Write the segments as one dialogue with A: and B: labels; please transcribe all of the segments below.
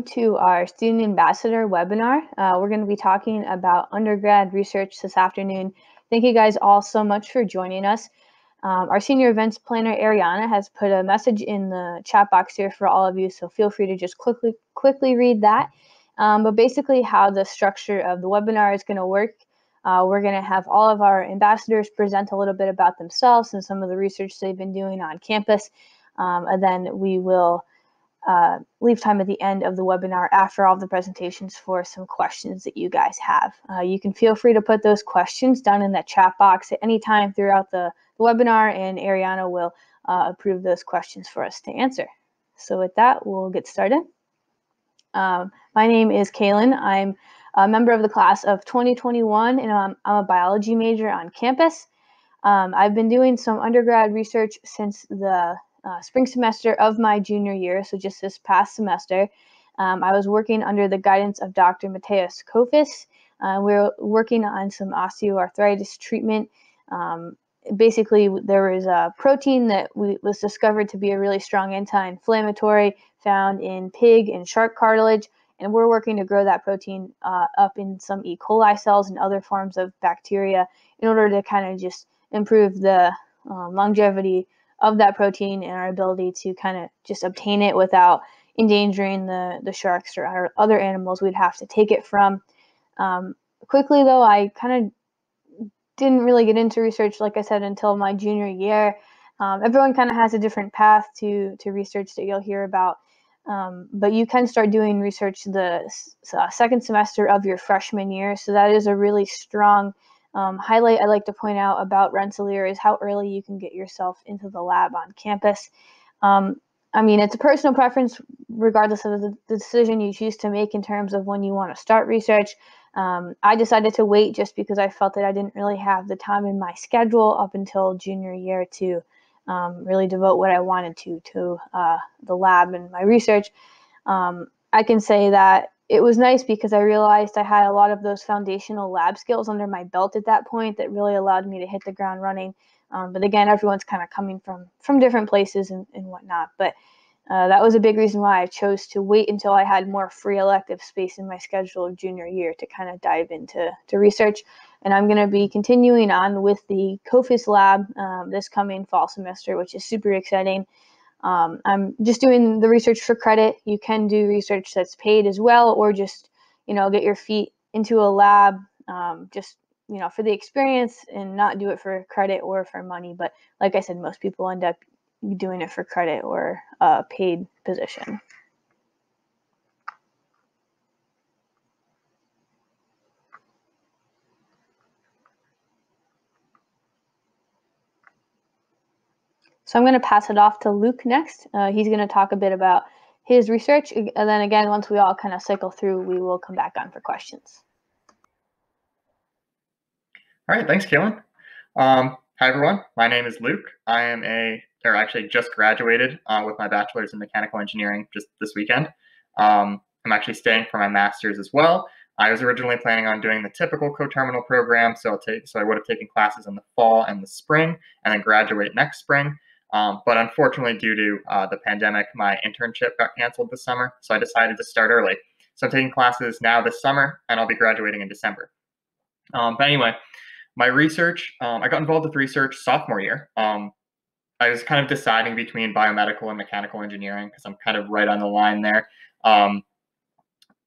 A: To our Student Ambassador webinar. We're going to be talking about undergrad research this afternoon. Thank you guys all so much for joining us. Our senior events planner, Ariana, has put a message in the chat box here for all of you, so feel free to just quickly read that. But basically how the structure of the webinar is going to work, we're going to have all of our ambassadors present a little bit about themselves and some of the research they've been doing on campus, and then we will leave time at the end of the webinar after all the presentations for some questions that you guys have. You can feel free to put those questions down in that chat box at any time throughout the webinar, and Ariana will approve those questions for us to answer. So with that, we'll get started. My name is Kaylin. I'm a member of the class of 2021, and I'm a biology major on campus. I've been doing some undergrad research since the spring semester of my junior year, so just this past semester. I was working under the guidance of Dr. Mateus Kofis. We were working on some osteoarthritis treatment. Basically, there was a protein that was discovered to be a really strong anti-inflammatory found in pig and shark cartilage, and we're working to grow that protein up in some E. coli cells and other forms of bacteria in order to kind of just improve the longevity of that protein and our ability to kind of just obtain it without endangering the sharks or other animals we'd have to take it from. Quickly though, I kind of didn't really get into research, like I said, until my junior year. Everyone kind of has a different path to research that you'll hear about, but you can start doing research the second semester of your freshman year, so that is a really strong highlight I'd like to point out about Rensselaer is how early you can get yourself into the lab on campus. I mean, it's a personal preference regardless of the decision you choose to make in terms of when you want to start research. I decided to wait just because I felt that I didn't really have the time in my schedule up until junior year to really devote what I wanted to the lab and my research. I can say that it was nice because I realized I had a lot of those foundational lab skills under my belt at that point that really allowed me to hit the ground running. But again, everyone's kind of coming from different places and whatnot. But that was a big reason why I chose to wait until I had more free elective space in my schedule of junior year to kind of dive into research. And I'm going to be continuing on with the COFIS lab this coming fall semester, which is super exciting. I'm just doing the research for credit. You can do research that's paid as well, or just, get your feet into a lab just, for the experience and not do it for credit or for money. But like I said, most people end up doing it for credit or a paid position. So I'm going to pass it off to Luke next. He's going to talk a bit about his research. And then again, once we all kind of cycle through, we will come back on for questions.
B: All right, thanks, Kaylin. Hi, everyone. My name is Luke. I am actually just graduated with my bachelor's in mechanical engineering just this weekend. I'm actually staying for my master's as well. I was originally planning on doing the typical coterminal program, so I would have taken classes in the fall and the spring, and then graduate next spring. But unfortunately, due to the pandemic, my internship got canceled this summer, so I decided to start early. So I'm taking classes now this summer, and I'll be graduating in December. But anyway, my research, I got involved with research sophomore year. I was kind of deciding between biomedical and mechanical engineering because I'm kind of right on the line there.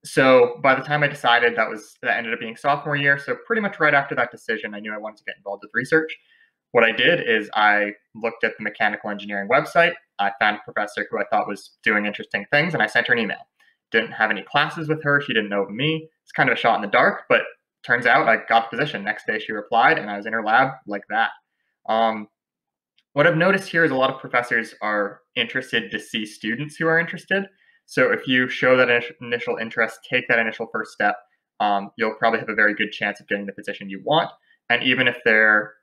B: So by the time I decided, that ended up being sophomore year. So pretty much right after that decision, I knew I wanted to get involved with research. What I did is I looked at the mechanical engineering website. I found a professor who I thought was doing interesting things, and I sent her an email. Didn't have any classes with her. She didn't know me. It's kind of a shot in the dark, but turns out I got the position. Next day she replied, and I was in her lab like that. What I've noticed here is a lot of professors are interested to see students who are interested. So if you show that initial interest, take that initial first step, you'll probably have a very good chance of getting the position you want. And even if there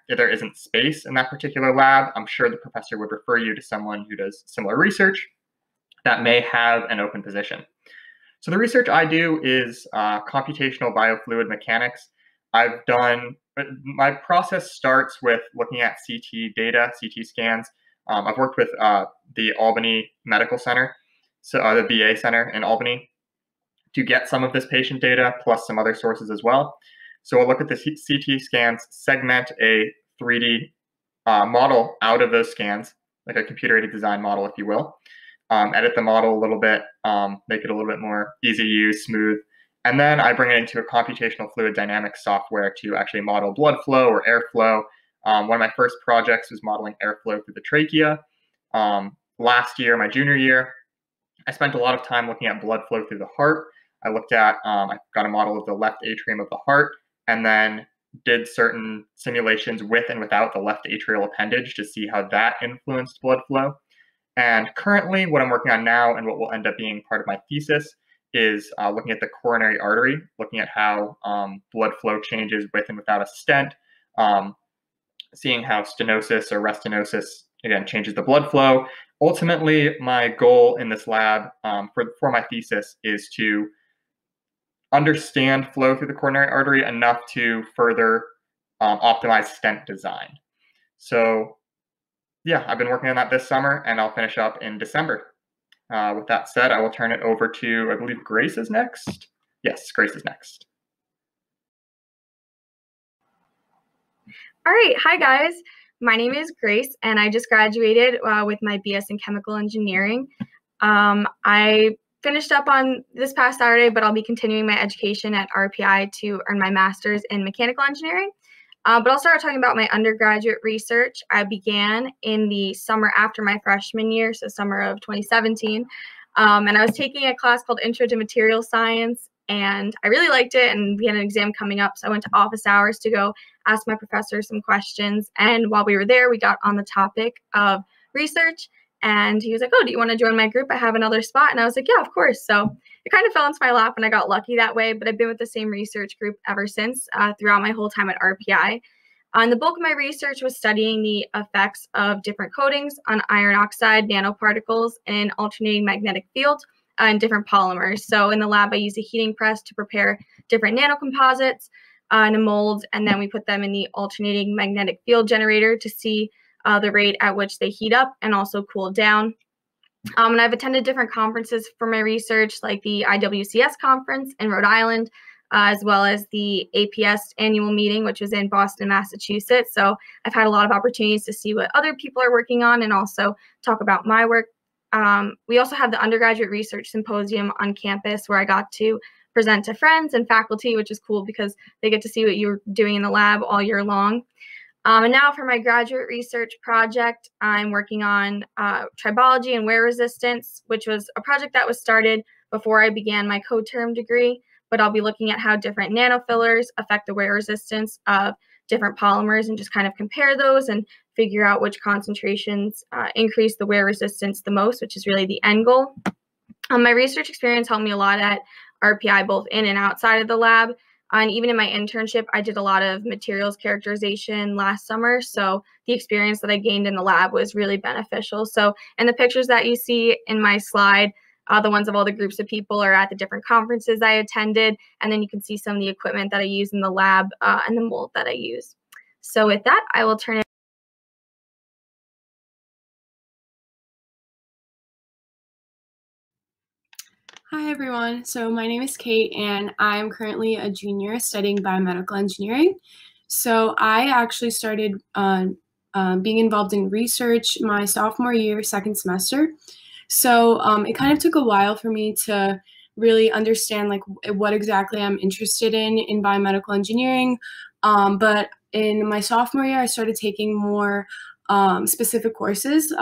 B: isn't space in that particular lab, I'm sure the professor would refer you to someone who does similar research that may have an open position. So the research I do is computational biofluid mechanics. My process starts with looking at CT data, CT scans. I've worked with the Albany Medical Center. the VA Center in Albany, to get some of this patient data plus some other sources as well. So we'll look at the CT scans, segment a 3D model out of those scans, like a computer-aided design model, if you will. Edit the model a little bit, make it a little bit more easy to use, smooth. And then I bring it into a computational fluid dynamics software to actually model blood flow or airflow. One of my first projects was modeling airflow through the trachea. Last year, my junior year, I spent a lot of time looking at blood flow through the heart. I looked at, I got a model of the left atrium of the heart, and then did certain simulations with and without the left atrial appendage to see how that influenced blood flow. And currently, what I'm working on now and what will end up being part of my thesis is looking at the coronary artery, looking at how blood flow changes with and without a stent, seeing how stenosis or restenosis, again, changes the blood flow. Ultimately, my goal in this lab for my thesis is to understand flow through the coronary artery enough to further optimize stent design. So yeah, I've been working on that this summer, and I'll finish up in December. With that said, I will turn it over to, I believe Grace is next. Yes, Grace is next.
C: All right, hi guys. My name is Grace, and I just graduated with my BS in Chemical Engineering. I finished up on this past Saturday, but I'll be continuing my education at RPI to earn my master's in Mechanical Engineering. But I'll start talking about my undergraduate research. I began in the summer after my freshman year, so summer of 2017. And I was taking a class called Intro to Material Science, and I really liked it, and we had an exam coming up, so I went to office hours to go ask my professor some questions. And while we were there, we got on the topic of research, and he was like, oh, do you want to join my group? I have another spot. And I was like, yeah, of course. So it kind of fell into my lap, and I got lucky that way, but I've been with the same research group ever since throughout my whole time at RPI. And the bulk of my research was studying the effects of different coatings on iron oxide nanoparticles in alternating magnetic field and different polymers. So in the lab, I use a heating press to prepare different nanocomposites in a mold, and then we put them in the alternating magnetic field generator to see the rate at which they heat up and also cool down. And I've attended different conferences for my research, like the IWCS conference in Rhode Island, as well as the APS annual meeting, which was in Boston, Massachusetts. So I've had a lot of opportunities to see what other people are working on and also talk about my work. We also have the undergraduate research symposium on campus where I got to present to friends and faculty, which is cool because they get to see what you're doing in the lab all year long. And now for my graduate research project, I'm working on tribology and wear resistance, which was a project that was started before I began my co-term degree, but I'll be looking at how different nanofillers affect the wear resistance of different polymers and just kind of compare those and figure out which concentrations increase the wear resistance the most, which is really the end goal. My research experience helped me a lot at RPI, both in and outside of the lab. And even in my internship, I did a lot of materials characterization last summer. So the experience that I gained in the lab was really beneficial. So in the pictures that you see in my slide, the ones of all the groups of people are at the different conferences I attended. And then you can see some of the equipment that I use in the lab and the mold that I use. So with that, I will turn it.
D: Hi everyone, so my name is Kate and I'm currently a junior studying biomedical engineering. So I actually started being involved in research my sophomore year, second semester. So it kind of took a while for me to really understand like what exactly I'm interested in biomedical engineering. But in my sophomore year, I started taking more specific courses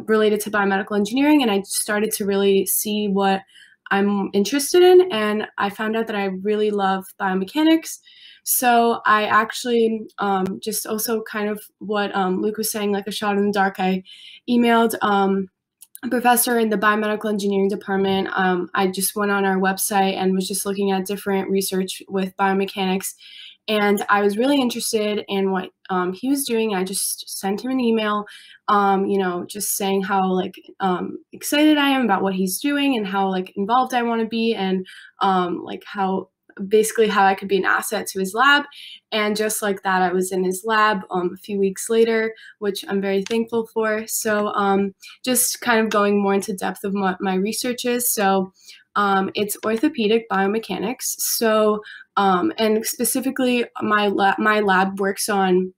D: related to biomedical engineering, and I started to really see what I'm interested in, and I found out that I really love biomechanics. So I actually just also kind of what Luke was saying, like a shot in the dark, I emailed a professor in the biomedical engineering department. I just went on our website and was just looking at different research with biomechanics. And I was really interested in what he was doing. I just sent him an email, just saying how like excited I am about what he's doing and how like involved I want to be, and like how basically how I could be an asset to his lab. And just like that, I was in his lab a few weeks later, which I'm very thankful for. So just kind of going more into depth of what my research is. So it's orthopedic biomechanics. So and specifically, my lab works on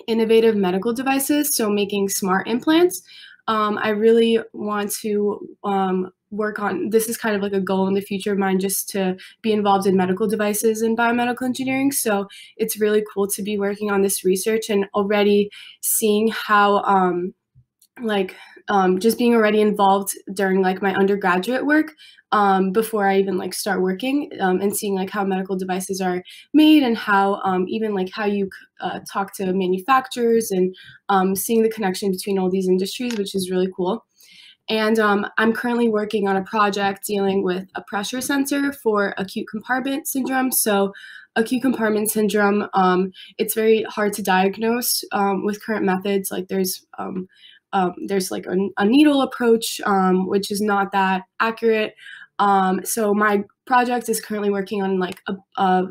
D: innovative medical devices, so making smart implants. I really want to work on, this is kind of like a goal in the future of mine, just to be involved in medical devices and biomedical engineering. So it's really cool to be working on this research and already seeing how just being already involved during like my undergraduate work before I even like start working, and seeing like how medical devices are made and how even like how you talk to manufacturers, and seeing the connection between all these industries, which is really cool. And I'm currently working on a project dealing with a pressure sensor for acute compartment syndrome. So acute compartment syndrome, it's very hard to diagnose with current methods. Like there's like a needle approach, which is not that accurate. So my project is currently working on like a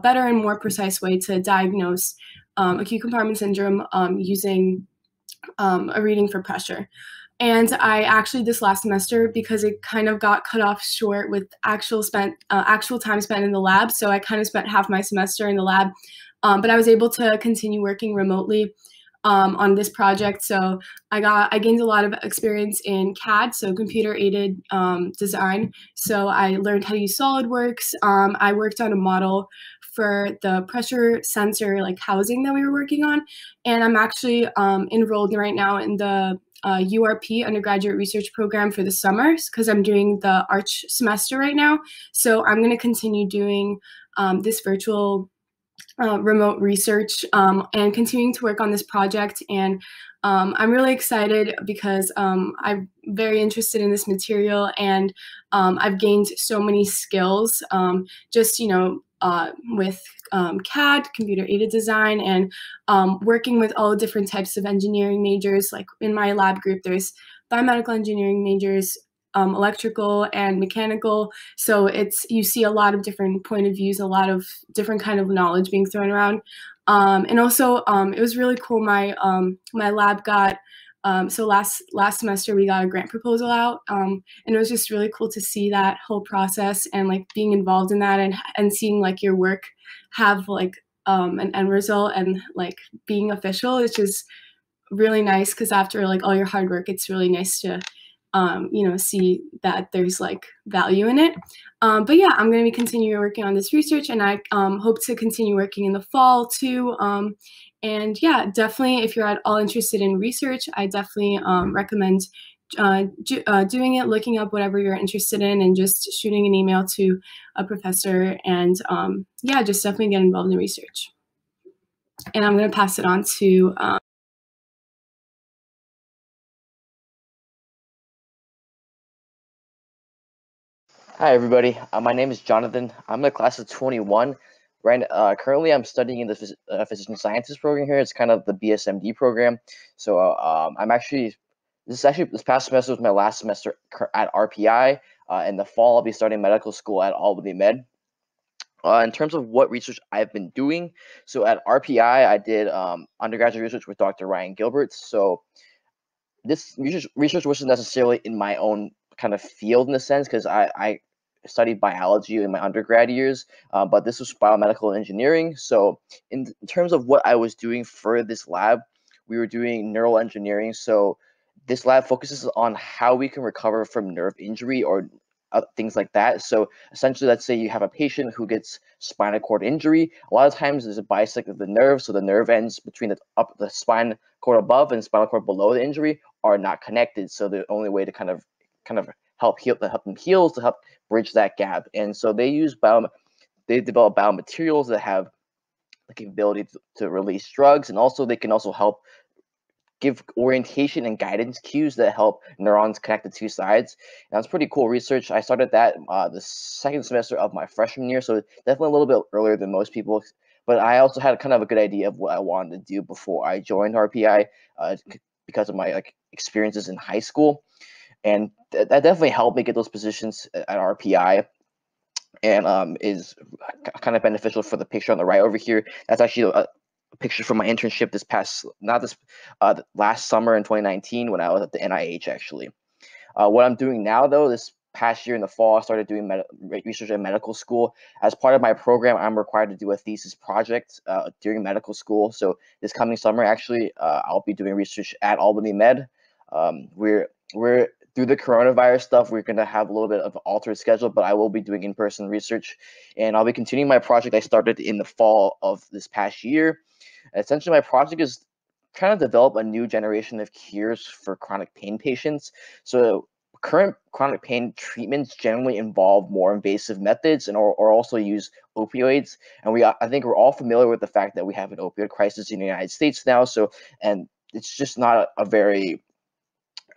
D: better and more precise way to diagnose acute compartment syndrome using a reading for pressure. And I actually, this last semester, because it kind of got cut off short with actual time spent in the lab, so I kind of spent half my semester in the lab, but I was able to continue working remotely on this project. So I gained a lot of experience in CAD, so computer aided design. So I learned how to use SolidWorks. I worked on a model for the pressure sensor like housing that we were working on, and I'm actually enrolled right now in the URP undergraduate research program for the summers, because I'm doing the Arch semester right now. So I'm going to continue doing this virtual remote research and continuing to work on this project. And I'm really excited because I'm very interested in this material, and I've gained so many skills just, with CAD, computer aided design, and working with all different types of engineering majors. Like in my lab group, there's biomedical engineering majors, electrical and mechanical. So you see a lot of different point of views, a lot of different kind of knowledge being thrown around. And also it was really cool. My lab got, so last semester we got a grant proposal out, and it was just really cool to see that whole process and like being involved in that, and seeing like your work have like an end result and like being official. It's just really nice, because after like all your hard work, it's really nice to see that there's like value in it. But yeah, I'm going to be continuing working on this research, and I hope to continue working in the fall too. And yeah, definitely, if you're at all interested in research, I definitely recommend doing it, looking up whatever you're interested in, and just shooting an email to a professor. And yeah, just definitely get involved in research. And I'm going to pass it on to
E: Hi, everybody. My name is Jonathan. I'm in the class of 21. Currently, I'm studying in the physician scientist program here. It's kind of the BSMD program. So this past semester was my last semester at RPI. In the fall, I'll be starting medical school at Albany Med. In terms of what research I've been doing, so at RPI, I did undergraduate research with Dr. Ryan Gilbert. So this research wasn't necessarily in my own kind of field in a sense, because I studied biology in my undergrad years, but this was biomedical engineering. So in terms of what I was doing for this lab, we were doing neural engineering. So this lab focuses on how we can recover from nerve injury or things like that. So essentially, let's say you have a patient who gets spinal cord injury. A lot of times there's a bisect of the nerve, so the nerve ends between the spine cord above and spinal cord below the injury are not connected. So the only way to kind of help them heal is to help bridge that gap. And so they develop biomaterials that have the capability to release drugs, and also they can also help give orientation and guidance cues that help neurons connect the two sides. And that's pretty cool research. I started that the second semester of my freshman year, so definitely a little bit earlier than most people. But I also had kind of a good idea of what I wanted to do before I joined RPI because of my experiences in high school. And that definitely helped me get those positions at RPI. and is kind of beneficial for the picture on the right over here. That's actually a picture from my internship last summer in 2019 when I was at the NIH actually. What I'm doing now though, this past year in the fall, I started doing research in medical school. As part of my program, I'm required to do a thesis project during medical school. So this coming summer, actually, I'll be doing research at Albany Med. We're through the coronavirus stuff, we're going to have a little bit of an altered schedule, but I will be doing in-person research, and I'll be continuing my project I started in the fall of this past year. Essentially, my project is trying to develop a new generation of cures for chronic pain patients. So current chronic pain treatments generally involve more invasive methods or also use opioids. And I think we're all familiar with the fact that we have an opioid crisis in the United States now. And it's just not a very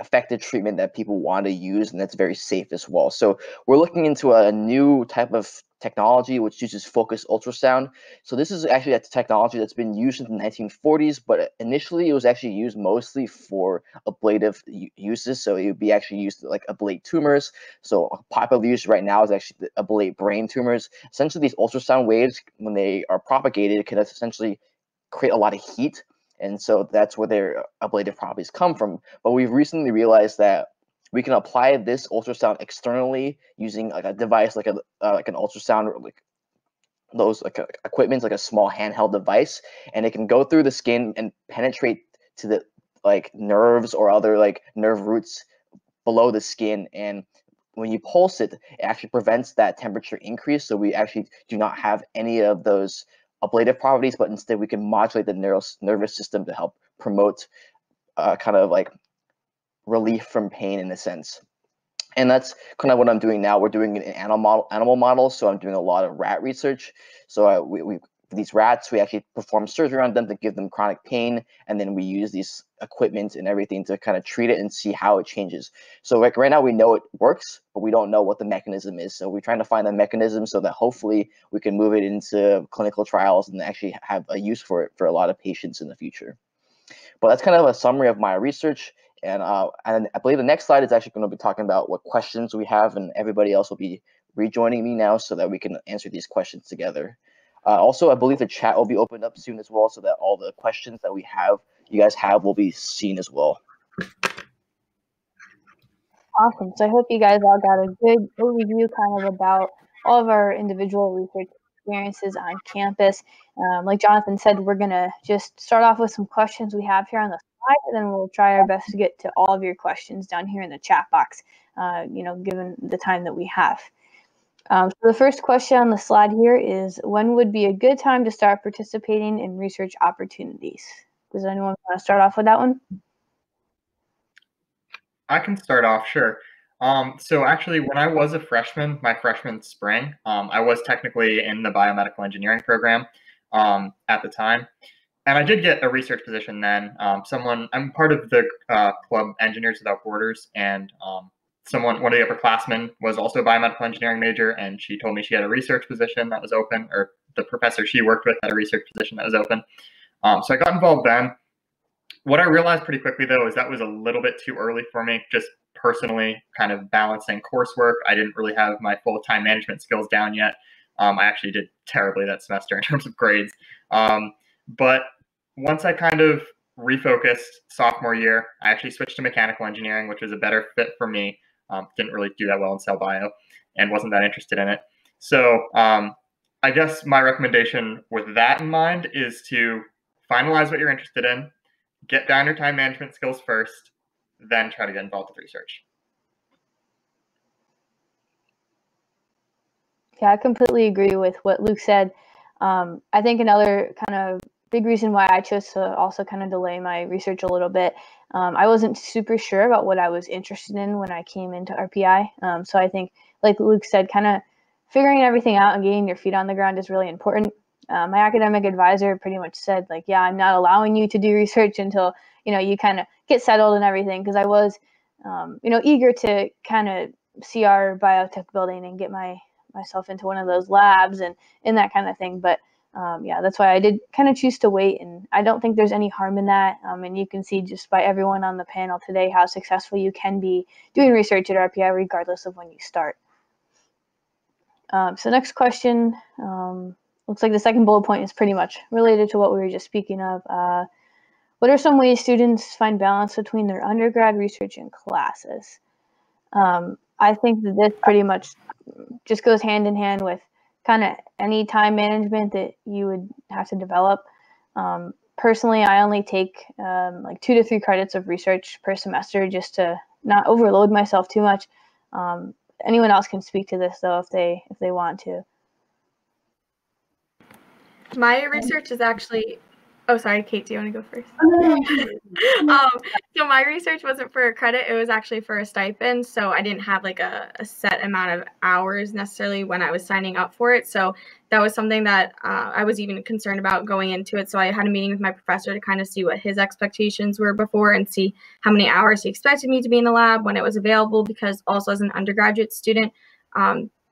E: effective treatment that people want to use, and that's very safe as well. So we're looking into a new type of technology which uses focused ultrasound. So this is actually a technology that's been used in the 1940s, but initially it was actually used mostly for ablative uses. So it would be actually used to like ablate tumors. So popular use right now is actually to ablate brain tumors. Essentially, these ultrasound waves, when they are propagated, can essentially create a lot of heat. And so that's where their ablative properties come from. But we've recently realized that we can apply this ultrasound externally using like a device like an ultrasound, or like those equipment, like a small handheld device, and it can go through the skin and penetrate to the like nerves or other like nerve roots below the skin. And when you pulse it, it actually prevents that temperature increase. So we actually do not have any of those ablative properties, but instead we can modulate the nervous system to help promote kind of like relief from pain in a sense. And that's kind of what I'm doing now. We're doing an animal model. So I'm doing a lot of rat research. So these rats, we actually perform surgery on them to give them chronic pain, and then we use these equipment and everything to kind of treat it and see how it changes. So like right now we know it works, but we don't know what the mechanism is. So we're trying to find the mechanism so that hopefully we can move it into clinical trials and actually have a use for it for a lot of patients in the future. But that's kind of a summary of my research. And I believe the next slide is actually going to be talking about what questions we have, and everybody else will be rejoining me now so that we can answer these questions together. Also, I believe the chat will be opened up soon as well, so that all the questions that you guys have, will be seen as well.
A: Awesome. So I hope you guys all got a good overview kind of about all of our individual research experiences on campus. Like Jonathan said, we're going to just start off with some questions we have here on the slide, and then we'll try our best to get to all of your questions down here in the chat box, given the time that we have. So the first question on the slide here is, when would be a good time to start participating in research opportunities? Does anyone want to start off with that one?
B: I can start off, sure. So actually, when I was a freshman, my freshman spring, I was technically in the biomedical engineering program at the time. And I did get a research position then. I'm part of the club Engineers Without Borders, and one of the upperclassmen was also a biomedical engineering major, and she told me she had a research position that was open, or the professor she worked with had a research position that was open. So I got involved then. What I realized pretty quickly, though, is that was a little bit too early for me, just personally kind of balancing coursework. I didn't really have my full time management skills down yet. I actually did terribly that semester in terms of grades. But once I kind of refocused sophomore year, I actually switched to mechanical engineering, which was a better fit for me. Didn't really do that well in cell bio and wasn't that interested in it. So I guess my recommendation with that in mind is to finalize what you're interested in, get down your time management skills first, then try to get involved with research.
A: Yeah, I completely agree with what Luke said. I think another kind of big reason why I chose to also kind of delay my research a little bit, I wasn't super sure about what I was interested in when I came into RPI. So I think, like Luke said, kind of figuring everything out and getting your feet on the ground is really important. My academic advisor pretty much said, like, yeah, I'm not allowing you to do research until, you kind of get settled and everything, because I was, eager to kind of see our biotech building and get myself into one of those labs and that kind of thing. But yeah, that's why I did kind of choose to wait, and I don't think there's any harm in that. And you can see just by everyone on the panel today how successful you can be doing research at RPI regardless of when you start. So next question, looks like the second bullet point is pretty much related to what we were just speaking of. What are some ways students find balance between their undergrad research and classes? I think that this pretty much just goes hand in hand with kind of any time management that you would have to develop. Personally, I only take like 2 to 3 credits of research per semester just to not overload myself too much. Anyone else can speak to this though if they want to.
C: My research is actually, oh, sorry, Kate, do you want to go first? So my research wasn't for a credit, it was actually for a stipend. So I didn't have like a set amount of hours necessarily when I was signing up for it. So that was something that I was even concerned about going into it. So I had a meeting with my professor to kind of see what his expectations were before and see how many hours he expected me to be in the lab when it was available, because also as an undergraduate student,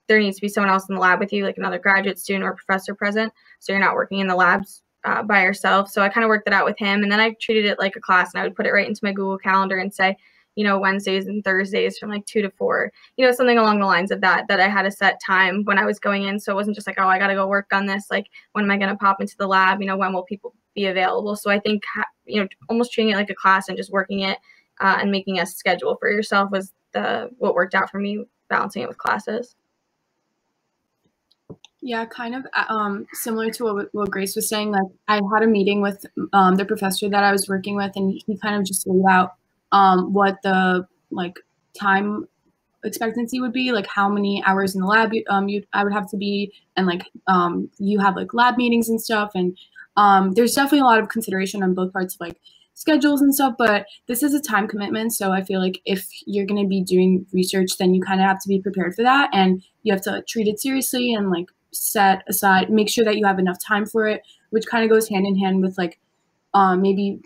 C: there needs to be someone else in the lab with you, like another graduate student or professor present. So you're not working in the labs by yourself. So I kind of worked that out with him. And then I treated it like a class, and I would put it right into my Google Calendar and say, you know, Wednesdays and Thursdays from like 2 to 4, you know, something along the lines of that I had a set time when I was going in. So it wasn't just like, oh, I got to go work on this. Like, when am I going to pop into the lab? You know, when will people be available? So I think, you know, almost treating it like a class and just working it and making a schedule for yourself was what worked out for me, balancing it with classes.
D: Yeah, kind of similar to what Grace was saying. Like, I had a meeting with the professor that I was working with, and he kind of just laid out what the like time expectancy would be, like how many hours in the lab I would have to be, and like you have like lab meetings and stuff, and there's definitely a lot of consideration on both parts of like schedules and stuff, but this is a time commitment. So I feel like if you're going to be doing research, then you kind of have to be prepared for that, and you have to treat it seriously and like set aside, make sure that you have enough time for it, which kind of goes hand in hand with like maybe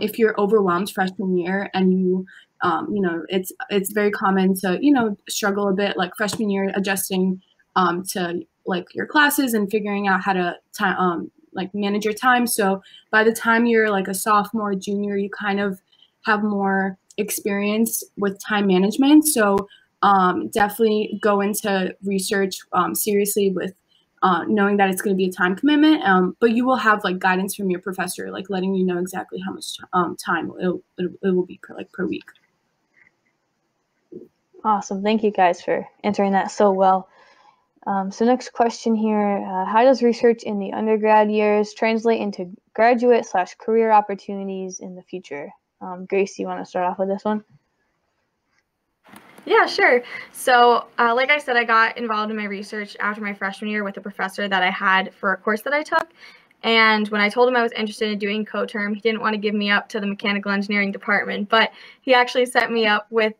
D: if you're overwhelmed freshman year and you know, it's very common to, you know, struggle a bit like freshman year adjusting to like your classes and figuring out how to like manage your time. So by the time you're like a sophomore, junior, you kind of have more experience with time management. So definitely go into research seriously with knowing that it's going to be a time commitment, but you will have like guidance from your professor, like letting you know exactly how much time it will be per week.
A: Awesome. Thank you guys for answering that so well. So next question here, how does research in the undergrad years translate into graduate/career opportunities in the future? Grace, you want to start off with this one?
C: Yeah, sure. So like I said, I got involved in my research after my freshman year with a professor that I had for a course that I took. And when I told him I was interested in doing co-term, he didn't want to give me up to the mechanical engineering department, but he actually set me up with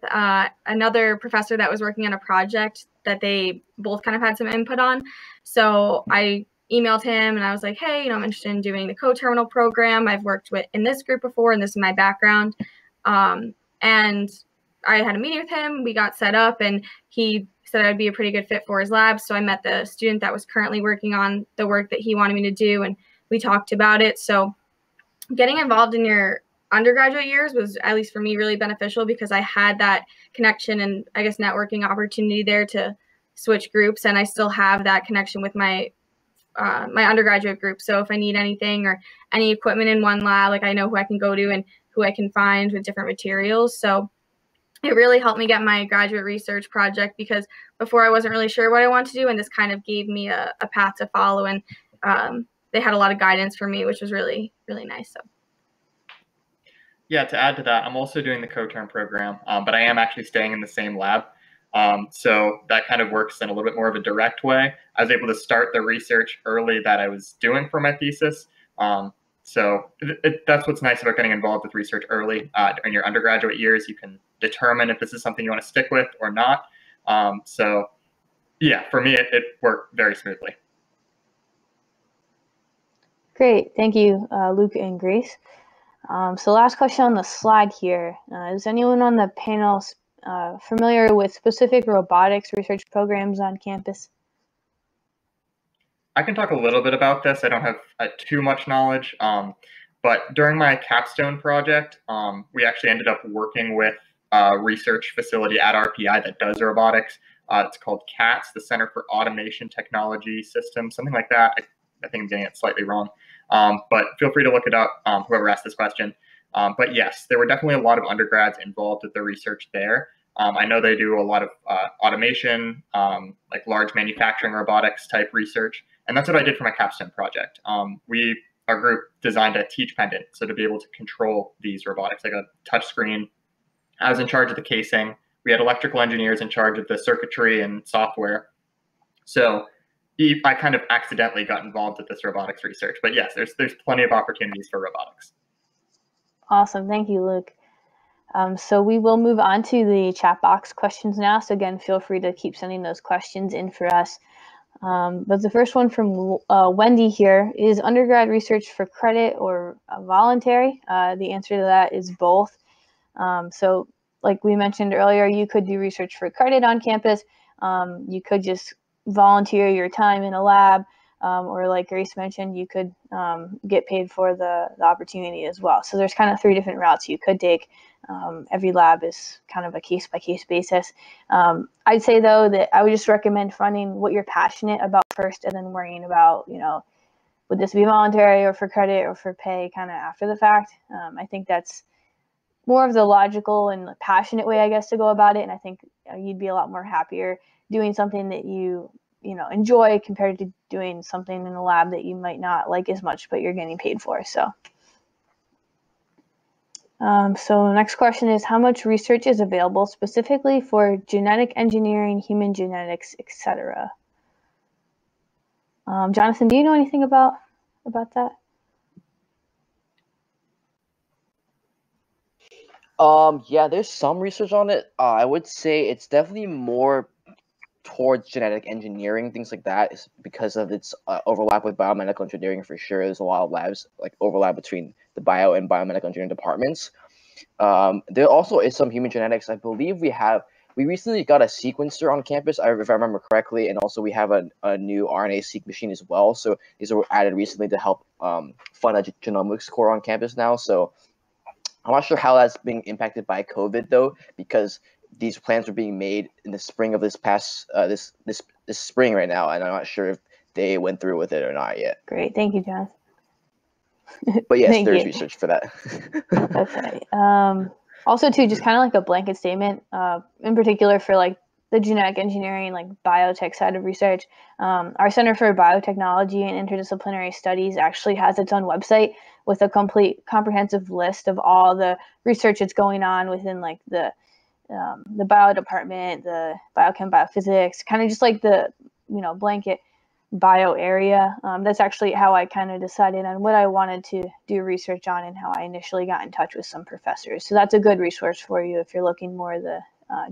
C: another professor that was working on a project that they both kind of had some input on. So I emailed him and I was like, hey, you know, I'm interested in doing the co-terminal program. I've worked in this group before, and this is my background. And I had a meeting with him, we got set up, and he said I would be a pretty good fit for his lab. So I met the student that was currently working on the work that he wanted me to do, and we talked about it. So getting involved in your undergraduate years was, at least for me, really beneficial because I had that connection and I guess networking opportunity there to switch groups. And I still have that connection with my undergraduate group. So if I need anything or any equipment in one lab, like I know who I can go to and who I can find with different materials. So it really helped me get my graduate research project because before I wasn't really sure what I wanted to do, and this kind of gave me a path to follow, and they had a lot of guidance for me, which was really, really nice. So.
B: Yeah, to add to that, I'm also doing the co-term program, but I am actually staying in the same lab. So that kind of works in a little bit more of a direct way. I was able to start the research early that I was doing for my thesis. So that's what's nice about getting involved with research early. In your undergraduate years, you can determine if this is something you want to stick with or not. So yeah, for me, it worked very smoothly.
A: Great. Thank you, Luke and Grace. So last question on the slide here. Is anyone on the panel familiar with specific robotics research programs on campus?
B: I can talk a little bit about this. I don't have too much knowledge, but during my capstone project, we actually ended up working with a research facility at RPI that does robotics. It's called CATS, the Center for Automation Technology Systems, something like that. I think I'm getting it slightly wrong, but feel free to look it up, whoever asked this question. But yes, there were definitely a lot of undergrads involved with the research there. I know they do a lot of automation, like large manufacturing robotics type research, and that's what I did for my capstone project. Our group designed a teach pendant, so to be able to control these robotics, like a touch screen. I was in charge of the casing. We had electrical engineers in charge of the circuitry and software. So I kind of accidentally got involved with this robotics research. But yes, there's plenty of opportunities for robotics.
A: Awesome. Thank you, Luke. So we will move on to the chat box questions now. So again, feel free to keep sending those questions in for us. But the first one from Wendy here is undergrad research for credit or voluntary? The answer to that is both. So like we mentioned earlier, you could do research for credit on campus. You could just volunteer your time in a lab, or like Grace mentioned, you could get paid for the opportunity as well. So there's kind of 3 different routes you could take. Every lab is kind of a case-by-case basis. I'd say, though, that I would just recommend finding what you're passionate about first and then worrying about, would this be voluntary or for credit or for pay kind of after the fact. I think that's more of the logical and passionate way, I guess, to go about it. And I think you'd be a lot more happier doing something that you enjoy compared to doing something in a lab that you might not like as much, but you're getting paid for. So the next question is, how much research is available specifically for genetic engineering, human genetics, etc.? Jonathan, do you know anything about that?
E: Yeah, there's some research on it. I would say it's definitely more towards genetic engineering, things like that, is because of its overlap with biomedical engineering for sure. There's a lot of labs like overlap between the bio and biomedical engineering departments. There also is some human genetics. I believe we recently got a sequencer on campus, if I remember correctly, and also we have a new RNA-seq machine as well. So these were added recently to help fund a genomics core on campus now. So I'm not sure how that's being impacted by COVID though, because these plans were being made in the spring of this past this spring right now, and I'm not sure if they went through with it or not yet.
A: Great, thank you, Jonathan.
E: But yes, there's research for that.
A: Okay. Also, too, just kind of like a blanket statement, in particular for like the genetic engineering, like biotech side of research. Our Center for Biotechnology and Interdisciplinary Studies actually has its own website with a comprehensive list of all the research that's going on within like the bio department, the biochem, biophysics, kind of just like the blanket bio area. That's actually how I kind of decided on what I wanted to do research on and how I initially got in touch with some professors. So that's a good resource for you if you're looking more at the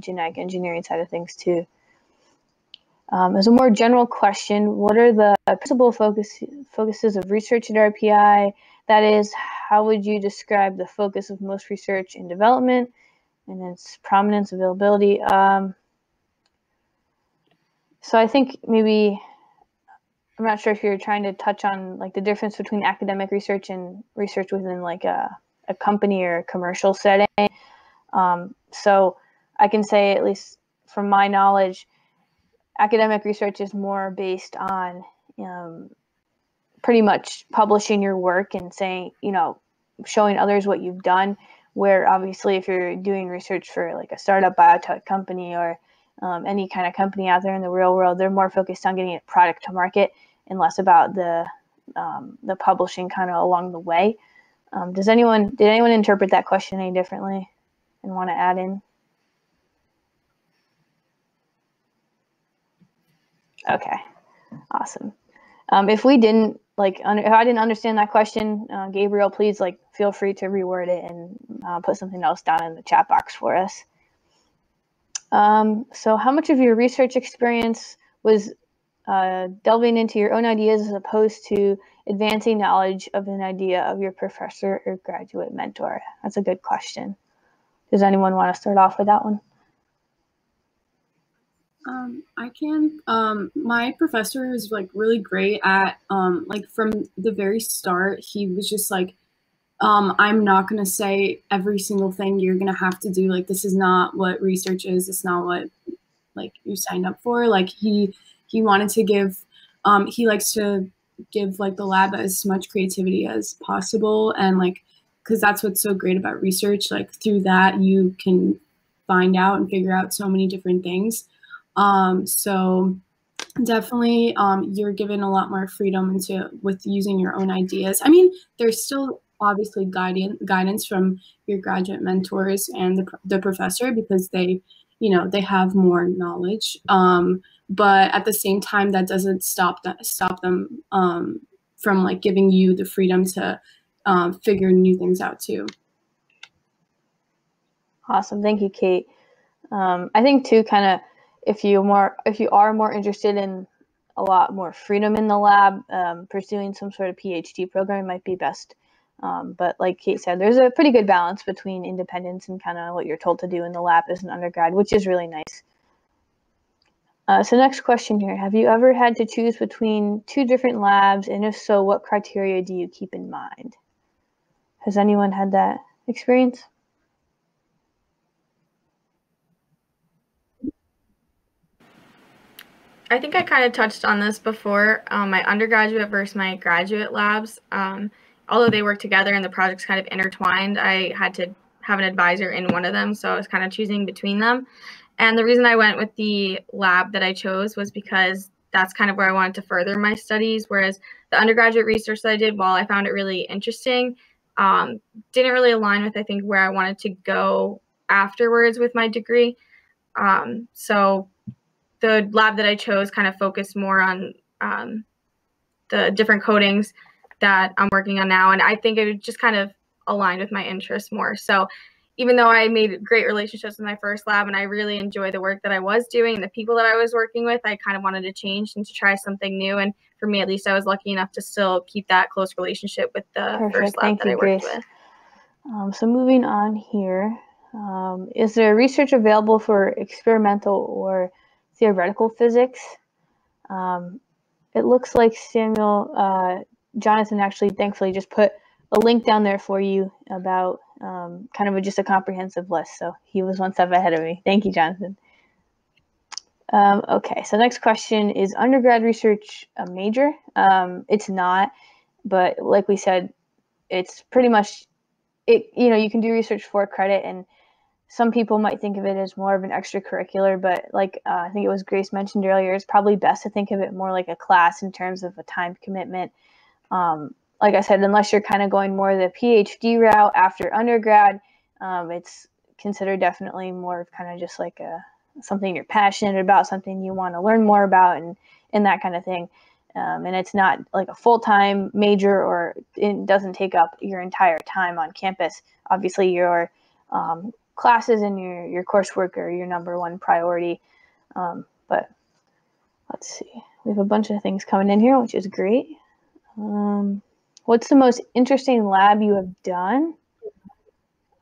A: genetic engineering side of things too. As a more general question, what are the principal focuses of research at RPI? That is, how would you describe the focus of most research and development and its prominence, availability? So I think maybe, I'm not sure if you're trying to touch on like the difference between academic research and research within like a company or a commercial setting. So I can say, at least from my knowledge, academic research is more based on pretty much publishing your work and saying, showing others what you've done, where obviously if you're doing research for like a startup biotech company or any kind of company out there in the real world, they're more focused on getting a product to market and less about the publishing kind of along the way. Did anyone interpret that question any differently and want to add in? Okay, awesome. If we didn't if I didn't understand that question, Gabriel, please feel free to reword it and put something else down in the chat box for us. So how much of your research experience was delving into your own ideas as opposed to advancing knowledge of an idea of your professor or graduate mentor? That's a good question. Does anyone want to start off with that one?
D: I can. My professor was really great at from the very start. He was just I'm not gonna say every single thing you're gonna have to do. This is not what research is. It's not what you signed up for. Like he wanted to give, he likes to give like the lab as much creativity as possible, and like, because that's what's so great about research. Like through that you can find out and figure out so many different things. So definitely you're given a lot more freedom with using your own ideas. I mean, there's still obviously guidance from your graduate mentors and the professor, because they have more knowledge. But at the same time, that doesn't stop them from like giving you the freedom to figure new things out too.
A: Awesome, thank you, Kate. I think too, kind of, if you are more interested in a lot more freedom in the lab, pursuing some sort of PhD program might be best. But like Kate said, there's a pretty good balance between independence and kind of what you're told to do in the lab as an undergrad, which is really nice. So next question here, have you ever had to choose between two different labs, and if so, what criteria do you keep in mind? Has anyone had that experience?
C: I think I kind of touched on this before. My undergraduate versus my graduate labs, although they work together and the project's kind of intertwined, I had to have an advisor in one of them, so I was kind of choosing between them. And the reason I went with the lab that I chose was because that's kind of where I wanted to further my studies, whereas the undergraduate research that I did, while I found it really interesting, didn't really align with, I think, where I wanted to go afterwards with my degree. So the lab that I chose kind of focused more on the different coatings that I'm working on now, and I think it just kind of aligned with my interests more. So even though I made great relationships with my first lab and I really enjoy the work that I was doing and the people that I was working with, I kind of wanted to change and to try something new. And for me, at least, I was lucky enough to still keep that close relationship with the first lab that I worked with.
A: So moving on here, is there research available for experimental or theoretical physics? It looks like Jonathan actually thankfully just put a link down there for you about kind of just a comprehensive list. So he was one step ahead of me. Thank you, Jonathan. Okay, so next question, is undergrad research a major? It's not, but like we said, it's pretty much it. You can do research for credit, and some people might think of it as more of an extracurricular, but like I think it was Grace mentioned earlier, it's probably best to think of it more like a class in terms of a time commitment. Like I said, unless you're kind of going more the PhD route after undergrad, it's considered definitely more of kind of just like something you're passionate about, something you want to learn more about, and that kind of thing. And it's not like a full-time major, or it doesn't take up your entire time on campus. Obviously, your classes and your coursework are your number one priority. But let's see, we have a bunch of things coming in here, which is great. What's the most interesting lab you have done?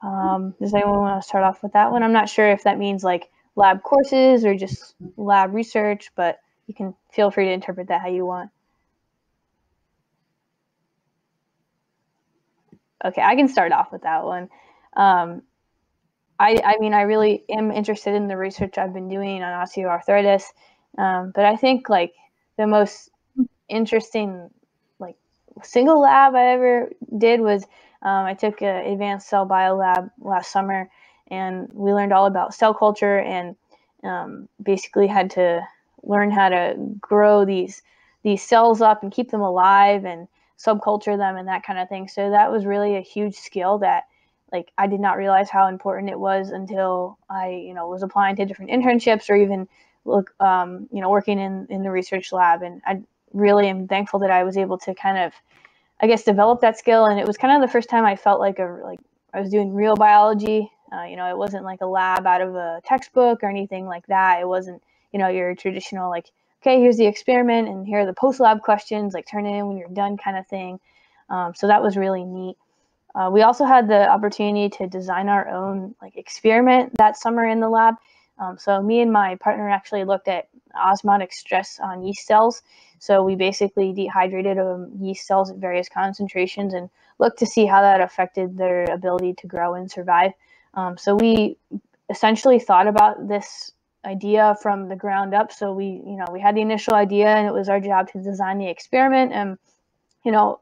A: Does anyone want to start off with that one? I'm not sure if that means like lab courses or just lab research, but you can feel free to interpret that how you want. Okay, I can start off with that one. I mean, I really am interested in the research I've been doing on osteoarthritis, but I think like the most interesting like single lab I ever did was I took an advanced cell bio lab last summer, and we learned all about cell culture, and basically had to learn how to grow these cells up and keep them alive and subculture them and that kind of thing. So that was really a huge skill that like I did not realize how important it was until I was applying to different internships, or even working in the research lab. And I really am thankful that I was able to kind of, I guess, develop that skill. And it was kind of the first time I felt like I was doing real biology. It wasn't like a lab out of a textbook or anything like that. It wasn't, your traditional like, okay, here's the experiment and here are the post-lab questions, like turn it in when you're done kind of thing. So that was really neat. We also had the opportunity to design our own like experiment that summer in the lab. So me and my partner actually looked at osmotic stress on yeast cells. So we basically dehydrated yeast cells at various concentrations and looked to see how that affected their ability to grow and survive. So we essentially thought about this idea from the ground up. So we had the initial idea, and it was our job to design the experiment and,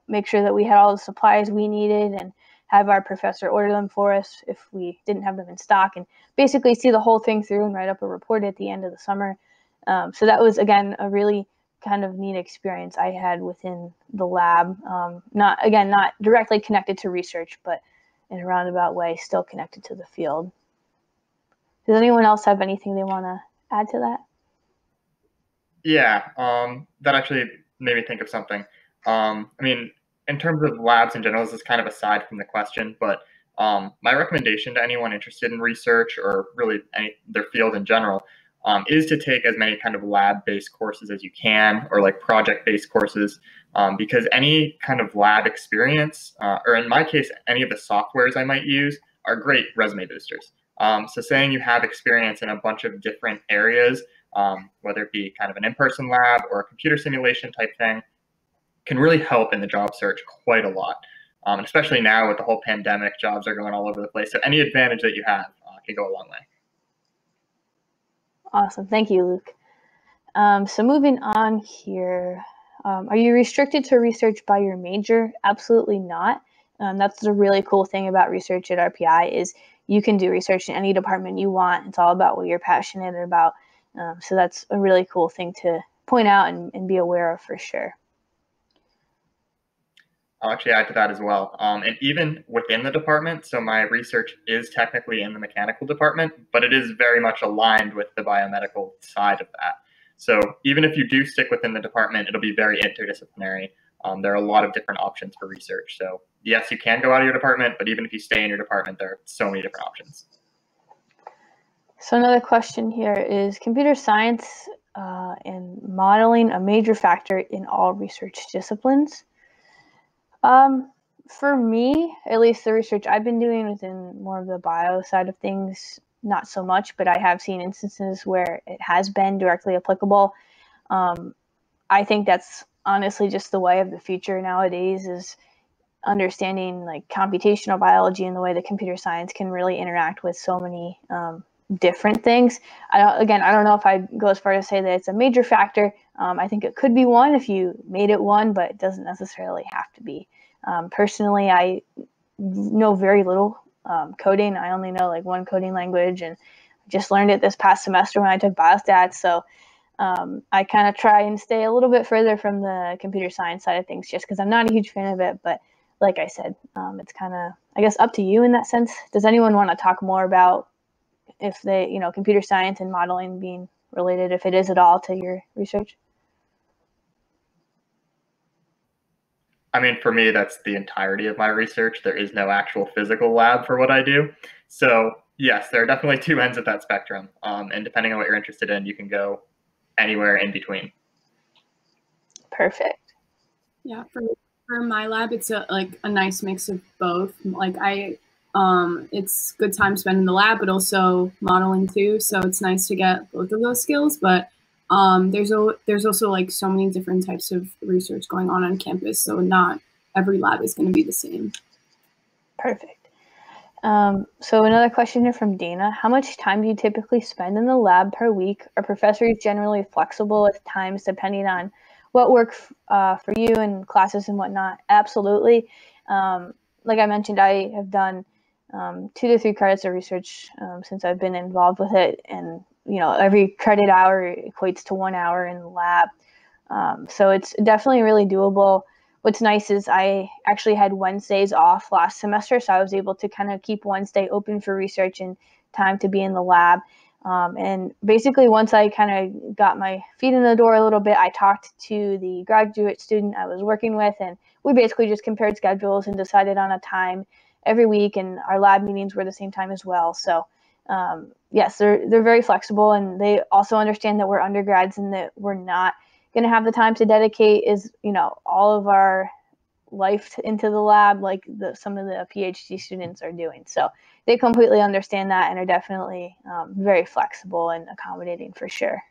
A: make sure that we had all the supplies we needed and have our professor order them for us if we didn't have them in stock, and basically see the whole thing through and write up a report at the end of the summer. So that was, again, a really kind of neat experience I had within the lab. Not directly connected to research, but in a roundabout way, still connected to the field. Does anyone else have anything they want to add to that?
B: Yeah, that actually made me think of something. I mean, in terms of labs in general, this is kind of aside from the question, but my recommendation to anyone interested in research or really their field in general is to take as many kind of lab-based courses as you can, or like project-based courses, because any kind of lab experience, or in my case, any of the softwares I might use, are great resume boosters. So saying you have experience in a bunch of different areas, whether it be kind of an in-person lab or a computer simulation type thing, can really help in the job search quite a lot. And especially now with the whole pandemic, jobs are going all over the place. So any advantage that you have can go a long way.
A: Awesome. Thank you, Luke. So moving on here, are you restricted to research by your major? Absolutely not. That's the really cool thing about research at RPI is you can do research in any department you want. It's all about what you're passionate about. So that's a really cool thing to point out and be aware of for sure.
B: I'll actually add to that as well. And even within the department, so my research is technically in the mechanical department, but it is very much aligned with the biomedical side of that. So even if you do stick within the department, it'll be very interdisciplinary. There are a lot of different options for research. So yes, you can go out of your department, but even if you stay in your department, there are so many different options.
A: So another question here is computer science and modeling a major factor in all research disciplines? For me, at least the research I've been doing within more of the bio side of things, not so much, but I have seen instances where it has been directly applicable. I think that's honestly just the way of the future nowadays, is understanding like computational biology and the way that computer science can really interact with so many different things. I don't know if I'd go as far to say that it's a major factor. I think it could be one if you made it one, but it doesn't necessarily have to be. Personally, I know very little coding. I only know like one coding language, and just learned it this past semester when I took biostats. So I kind of try and stay a little bit further from the computer science side of things, just because I'm not a huge fan of it. But like I said, it's kind of, I guess, up to you in that sense. Does anyone want to talk more about if they, computer science and modeling being related, if it is at all, to your research?
B: I mean, for me, that's the entirety of my research. There is no actual physical lab for what I do. So yes, there are definitely two ends of that spectrum. And depending on what you're interested in, you can go anywhere in between.
A: Perfect.
D: Yeah, for my lab, it's a nice mix of both. It's good time spent in the lab, but also modeling too. So it's nice to get both of those skills. But there's also like so many different types of research going on campus. So not every lab is going to be the same.
A: Perfect. So another question here from Dana. How much time do you typically spend in the lab per week? Are professors generally flexible with times depending on what works for you and classes and whatnot? Absolutely. Like I mentioned, I have done 2 to 3 credits of research since I've been involved with it. And, every credit hour equates to 1 hour in the lab. So it's definitely really doable. What's nice is I actually had Wednesdays off last semester, so I was able to kind of keep Wednesday open for research and time to be in the lab. And basically, once I kind of got my feet in the door a little bit, I talked to the graduate student I was working with, and we basically just compared schedules and decided on a time every week, and our lab meetings were the same time as well. So yes, they're very flexible, and they also understand that we're undergrads and that we're not going to have the time to dedicate all of our life into the lab like some of the PhD students are doing. So they completely understand that and are definitely very flexible and accommodating for sure.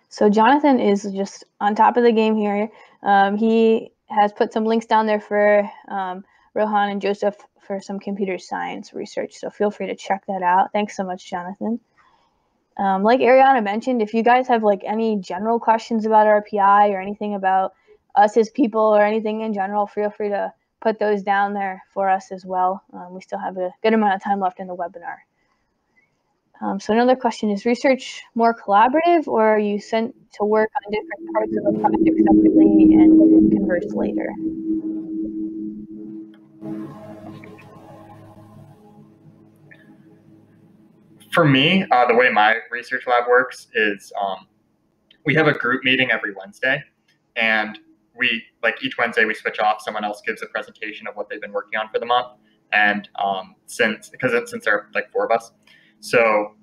A: So Jonathan is just on top of the game here. He has put some links down there for Rohan and Joseph for some computer science research. So feel free to check that out. Thanks so much, Jonathan. Like Ariana mentioned, if you guys have like any general questions about RPI or anything about us as people or anything in general, feel free to put those down there for us as well. We still have a good amount of time left in the webinar. So another question, is research more collaborative, or are you sent to work on different parts of a project separately and converse later?
B: For me, the way my research lab works is we have a group meeting every Wednesday, and we, like each Wednesday, we switch off. Someone else gives a presentation of what they've been working on for the month, and since there are like 4 of us, so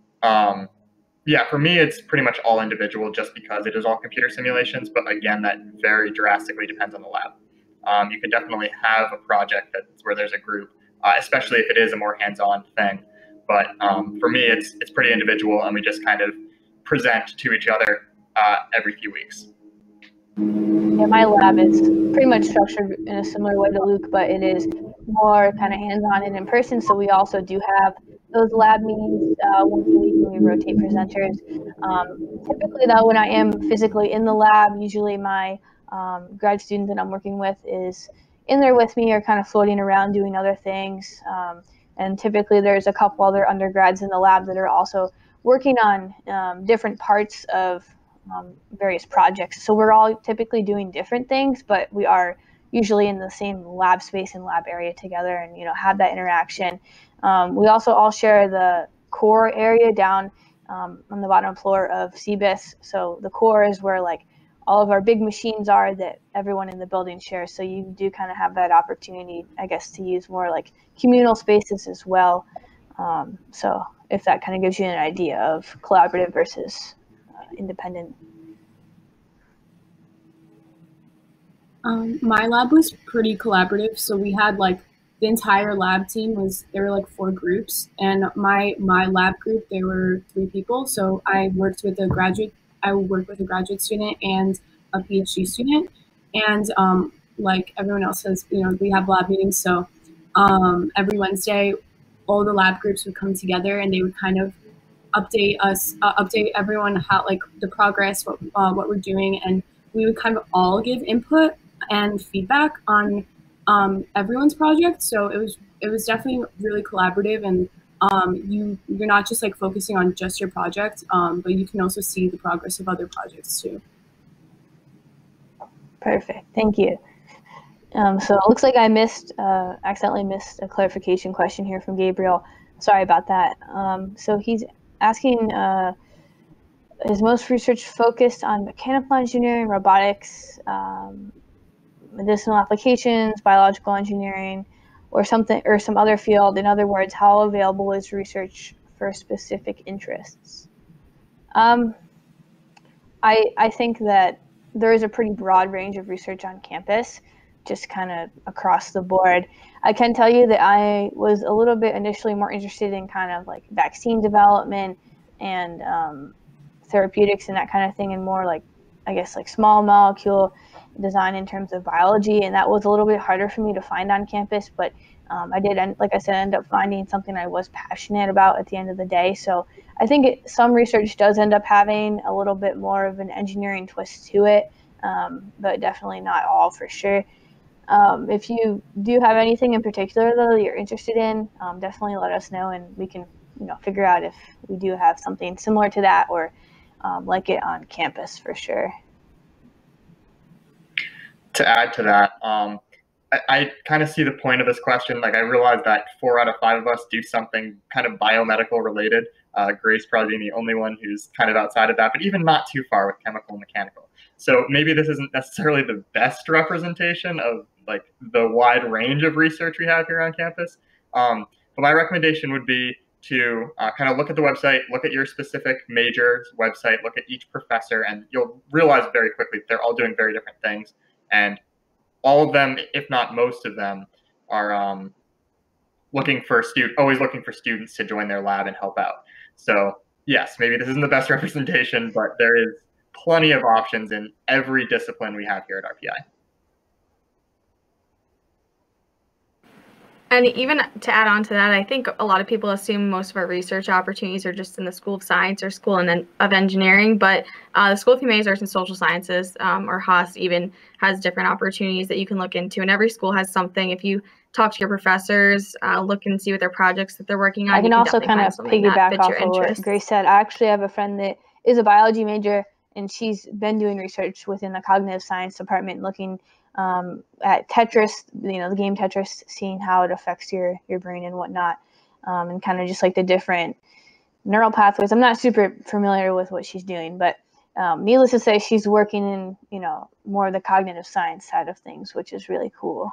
B: yeah, for me it's pretty much all individual, just because it is all computer simulations. But again, that very drastically depends on the lab. You could definitely have a project that's where there's a group, especially if it is a more hands-on thing. But for me, it's pretty individual, and we just kind of present to each other every few weeks.
A: Yeah, my lab is pretty much structured in a similar way to Luke, but it is more kind of hands-on and in person. So we also do have those lab meetings once a week when we rotate presenters. Typically, though, when I am physically in the lab, usually my grad student that I'm working with is in there with me or kind of floating around doing other things. And typically there's a couple other undergrads in the lab that are also working on different parts of various projects. So we're all typically doing different things, but we are usually in the same lab space and lab area together, and have that interaction. We also all share the core area down on the bottom floor of CBIS. So the core is where like all of our big machines are that everyone in the building shares. So you do kind of have that opportunity, I guess, to use more like communal spaces as well. So if that kind of gives you an idea of collaborative versus independent.
D: My lab was pretty collaborative. So we had like the entire lab team there were like 4 groups, and my lab group, there were 3 people. So I worked with a graduate student and a PhD student. And like everyone else says, we have lab meetings. So every Wednesday, all the lab groups would come together, and they would kind of update everyone how like the progress, what we're doing, and we would kind of all give input and feedback on everyone's project. So it was definitely really collaborative, and you're not just like focusing on just your project, but you can also see the progress of other projects too.
A: Perfect, thank you. So it looks like I accidentally missed a clarification question here from Gabriel. Sorry about that. So he's asking, is most research focused on mechanical engineering, robotics, medicinal applications, biological engineering, or something, or some other field? In other words, how available is research for specific interests? I think that there is a pretty broad range of research on campus, just kind of across the board. I can tell you that I was a little bit initially more interested in kind of like vaccine development and therapeutics and that kind of thing, and more like, I guess, like small molecule design in terms of biology, and that was a little bit harder for me to find on campus, but I did, like I said, end up finding something I was passionate about at the end of the day. So I think some research does end up having a little bit more of an engineering twist to it, but definitely not all for sure. If you do have anything in particular though that you're interested in, definitely let us know, and we can figure out if we do have something similar to that or like it on campus for sure.
B: To add to that, I kind of see the point of this question. Like, I realize that 4 out of 5 of us do something kind of biomedical related. Grace probably being the only one who's kind of outside of that, but even not too far with chemical and mechanical. So maybe this isn't necessarily the best representation of like the wide range of research we have here on campus. But my recommendation would be to kind of look at the website, look at your specific major's website, look at each professor, and you'll realize very quickly they're all doing very different things. And all of them, if not most of them, are always looking for students to join their lab and help out. So yes, maybe this isn't the best representation, but there is plenty of options in every discipline we have here at RPI.
C: And even to add on to that, I think a lot of people assume most of our research opportunities are just in the School of Science or School of Engineering, but the School of Humanities, Arts, and Social Sciences, or HAAS, even has different opportunities that you can look into. And every school has something. If you talk to your professors, look and see what their projects that they're working on.
A: I can also kind of piggyback off of what Grace said. I actually have a friend that is a biology major, and she's been doing research within the cognitive science department, looking at Tetris, the game Tetris, seeing how it affects your brain and whatnot, and kind of just like the different neural pathways. I'm not super familiar with what she's doing, but needless to say, she's working in more of the cognitive science side of things, which is really cool.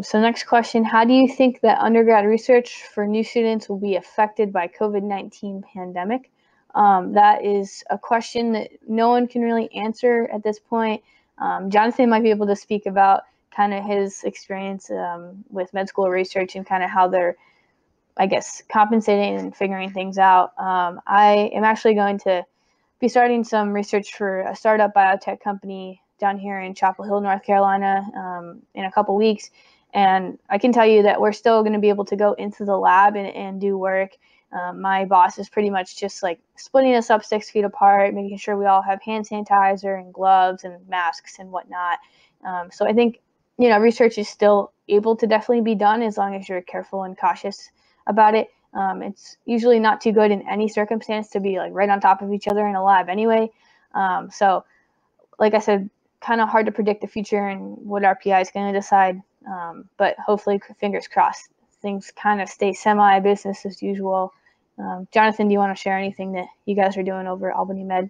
A: So next question, how do you think that undergrad research for new students will be affected by COVID-19 pandemic? That is a question that no one can really answer at this point. Jonathan might be able to speak about kind of his experience with med school research and kind of how they're, I guess, compensating and figuring things out. I am actually going to be starting some research for a startup biotech company down here in Chapel Hill, North Carolina, in a couple weeks. And I can tell you that we're still going to be able to go into the lab and do work. My boss is pretty much just like splitting us up 6 feet apart, making sure we all have hand sanitizer and gloves and masks and whatnot. So I think, research is still able to definitely be done as long as you're careful and cautious about it. It's usually not too good in any circumstance to be like right on top of each other in a lab anyway. So like I said, kind of hard to predict the future and what our PI is going to decide. But hopefully, fingers crossed, things kind of stay semi-business as usual. Jonathan, do you want to share anything that you guys are doing over at Albany Med?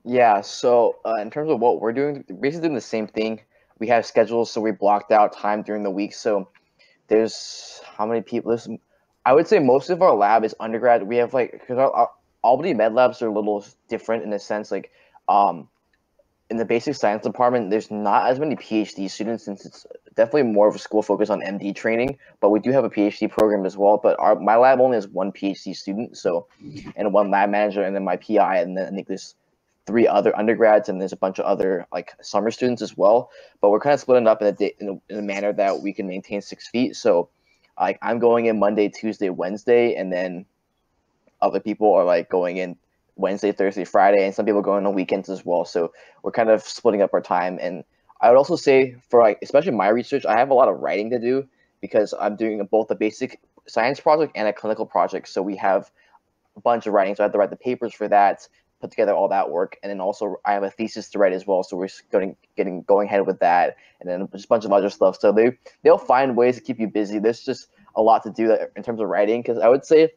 E: Yeah, so in terms of what we're doing, basically doing the same thing. We have schedules, so we blocked out time during the week. So there's how many people? I would say most of our lab is undergrad. We have because our Albany Med labs are a little different in a sense. In the basic science department, there's not as many PhD students since it's definitely more of a school focused on MD training, but we do have a PhD program as well. But my lab only has one PhD student, and one lab manager, and then my PI, and then I think there's 3 other undergrads, and there's a bunch of other summer students as well. But we're kind of splitting up in a manner that we can maintain 6 feet. So I'm going in Monday, Tuesday, Wednesday, and then other people are going in Wednesday, Thursday, Friday, and some people go in on weekends as well. So we're kind of splitting up our time. And I would also say for especially my research, I have a lot of writing to do because I'm doing both a basic science project and a clinical project. So we have a bunch of writing. So I have to write the papers for that, put together all that work. And then also I have a thesis to write as well. So we're going ahead with that. And then just a bunch of other stuff. So they'll find ways to keep you busy. There's just a lot to do in terms of writing. Because I would say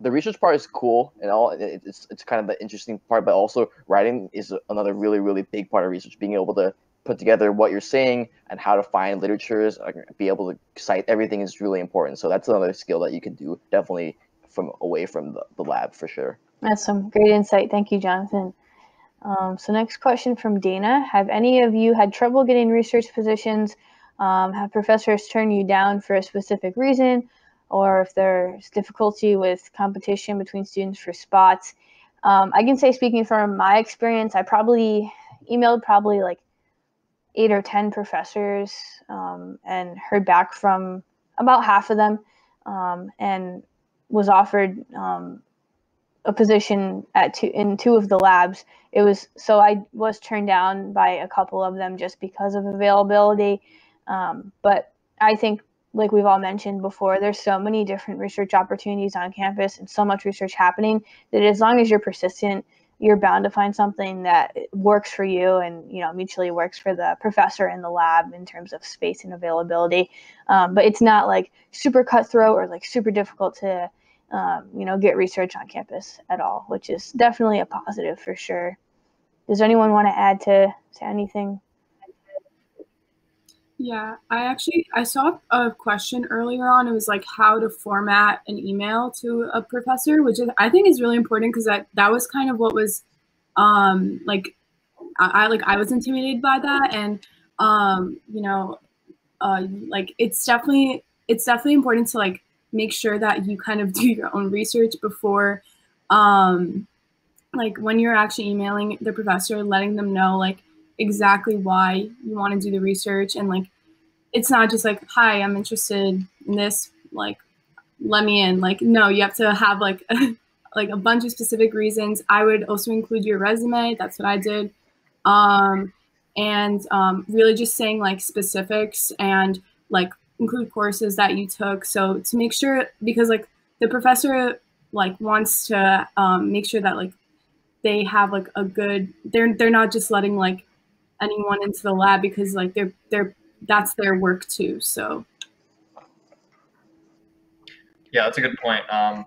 E: the research part is cool and all. It's kind of the interesting part, but also writing is another really, really big part of research. Being able to put together what you're saying and how to find literatures, be able to cite everything is really important. So that's another skill that you can do definitely away from the lab for sure.
A: That's some great insight. Thank you, Jonathan. So next question from Dana. Have any of you had trouble getting research positions? Have professors turned you down for a specific reason? Or if there's difficulty with competition between students for spots? I can say, speaking from my experience, I probably emailed 8 or 10 professors and heard back from about half of them and was offered a position in 2 of the labs. So I was turned down by a couple of them just because of availability. But I think, like we've all mentioned before, there's so many different research opportunities on campus and so much research happening that as long as you're persistent, you're bound to find something that works for you and mutually works for the professor and the lab in terms of space and availability. But it's not super cutthroat or super difficult to get research on campus at all, which is definitely a positive for sure. Does anyone want to add to anything?
D: Yeah, I saw a question earlier on. It was how to format an email to a professor, which I think is really important because that was kind of what was I was intimidated by that, and it's definitely important to make sure that you kind of do your own research before when you're actually emailing the professor, letting them know exactly why you want to do the research, and like it's not just like, hi, I'm interested in this, like let me in. Like, no, you have to have like like a bunch of specific reasons. I would also include your resume. That's what I did. And really just saying like specifics, and like include courses that you took. So to make sure, because like the professor like wants to make sure that like they have like a good, they're not just letting like anyone into the lab, because like they're that's their work too. So
B: Yeah, that's a good point. And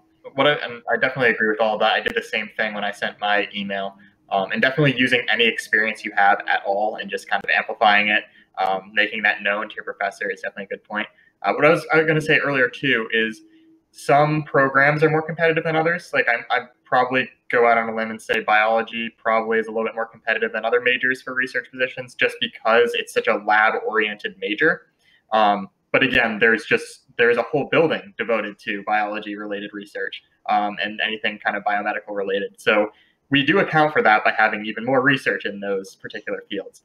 B: I definitely agree with all of that. I did the same thing when I sent my email, and definitely using any experience you have at all and just kind of amplifying it, making that known to your professor is definitely a good point. What I was going to say earlier too is some programs are more competitive than others. Like I probably go out on a limb and say biology probably is a little bit more competitive than other majors for research positions, just because it's such a lab-oriented major. But again, there's a whole building devoted to biology-related research, and anything kind of biomedical related. So we do account for that by having even more research in those particular fields.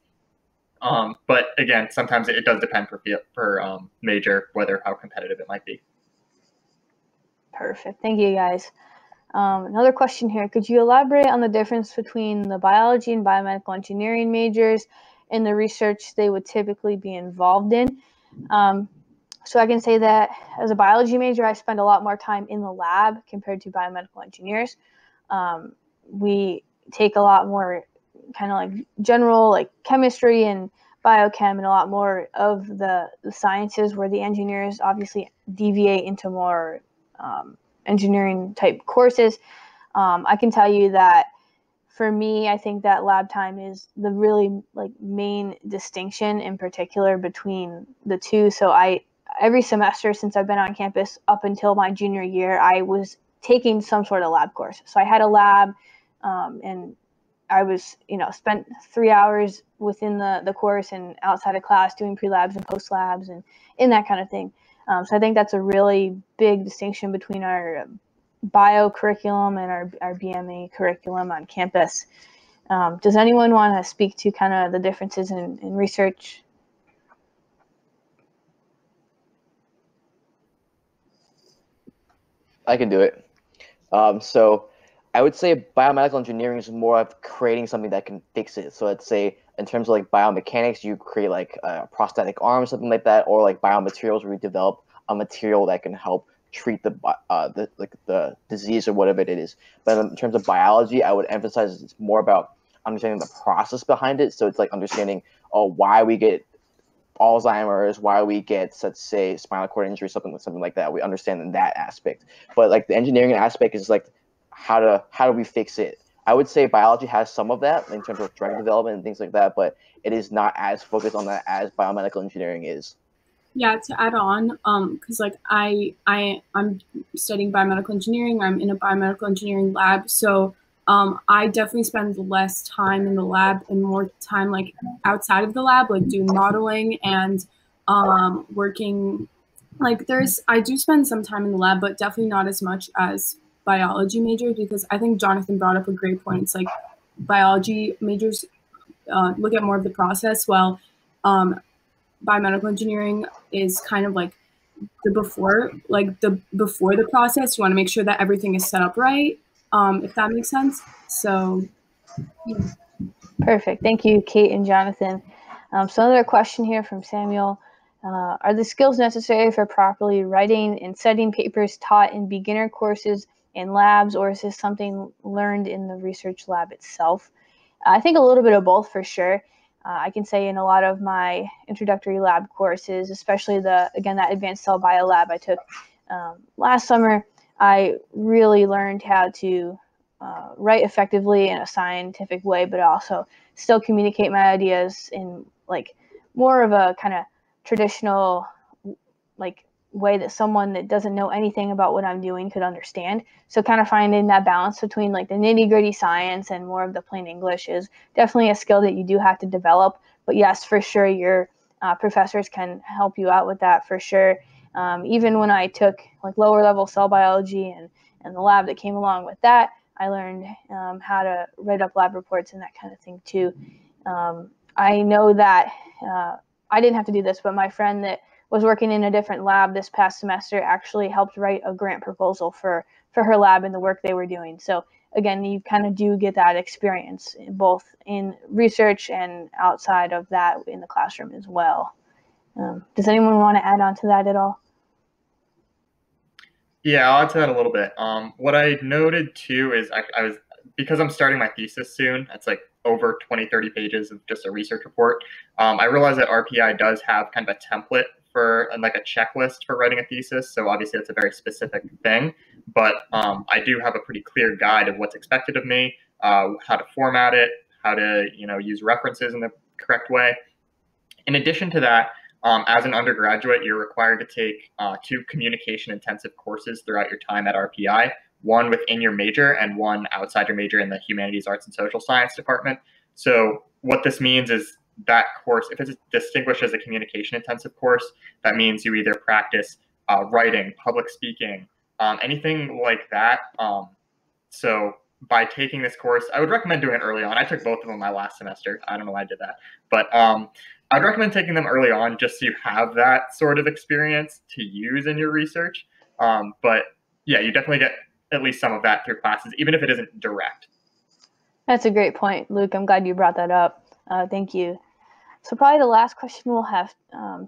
B: But again, sometimes it does depend per major how competitive it might be.
A: Perfect. Thank you, guys. Another question here. Could you elaborate on the difference between the biology and biomedical engineering majors and the research they would typically be involved in? So I can say that as a biology major, I spend a lot more time in the lab compared to biomedical engineers. We take a lot more kind of like general like chemistry and biochem and a lot more of the sciences, where the engineers obviously deviate into more engineering type courses. I can tell you that for me, I think that lab time is the really like main distinction in particular between the two. So every semester since I've been on campus up until my junior year, I was taking some sort of lab course. So I had a lab, and I was, spent 3 hours within the course and outside of class doing pre-labs and post-labs and in that kind of thing. So I think that's a really big distinction between our bio curriculum and our BMA curriculum on campus. Does anyone want to speak to kind of the differences in research?
E: I can do it. So I would say biomedical engineering is more of creating something that can fix it. So let's say in terms of like biomechanics, you create like a prosthetic arm, something like that, or like biomaterials, where we develop a material that can help treat the disease or whatever it is. But in terms of biology, I would emphasize it's more about understanding the process behind it. So it's like understanding why we get Alzheimer's, why we get, let's say, spinal cord injury, something like that. We understand in that aspect. But like the engineering aspect is like how do we fix it? I would say biology has some of that in terms of drug development and things like that, but it is not as focused on that as biomedical engineering is.
D: Yeah, to add on, because like I'm studying biomedical engineering. I'm in a biomedical engineering lab, so I definitely spend less time in the lab and more time like outside of the lab, like doing modeling and working. Like I do spend some time in the lab, but definitely not as much as biology majors, because I think Jonathan brought up a great point. It's like biology majors look at more of the process, while biomedical engineering is kind of like the before the process. You want to make sure that everything is set up right, if that makes sense. So yeah.
A: Perfect. Thank you, Kate and Jonathan. So another question here from Samuel. Are the skills necessary for properly writing and setting papers taught in beginner courses and labs, or is this something learned in the research lab itself? I think a little bit of both for sure. I can say in a lot of my introductory lab courses, especially that advanced cell bio lab I took last summer, I really learned how to write effectively in a scientific way, but also still communicate my ideas in like more of a kind of traditional like way that someone that doesn't know anything about what I'm doing could understand. So kind of finding that balance between like the nitty-gritty science and more of the plain English is definitely a skill that you do have to develop. But yes, for sure, your professors can help you out with that for sure. Even when I took like lower level cell biology and the lab that came along with that, I learned how to write up lab reports and that kind of thing too. I know that I didn't have to do this, but my friend that was working in a different lab this past semester actually helped write a grant proposal for her lab and the work they were doing. So again, you kind of do get that experience both in research and outside of that in the classroom as well. Does anyone want to add on to that at all?
B: Yeah, I'll add to that a little bit. What I noted too is I was, because I'm starting my thesis soon, it's like over 20, 30 pages of just a research report. I realized that RPI does have kind of a template for like a checklist for writing a thesis. So obviously it's a very specific thing, but I do have a pretty clear guide of what's expected of me, how to format it, how to, use references in the correct way. In addition to that, as an undergraduate, you're required to take 2 communication-intensive courses throughout your time at RPI, one within your major and one outside your major in the Humanities, Arts, and Social Science department. So what this means is that course, if it's distinguished as a communication-intensive course, that means you either practice writing, public speaking, anything like that. So by taking this course, I would recommend doing it early on. I took both of them my last semester. I don't know why I did that, but I'd recommend taking them early on just so you have that sort of experience to use in your research. But yeah, you definitely get at least some of that through classes, even if it isn't direct.
A: That's a great point, Luke. I'm glad you brought that up. Thank you. So probably the last question we'll have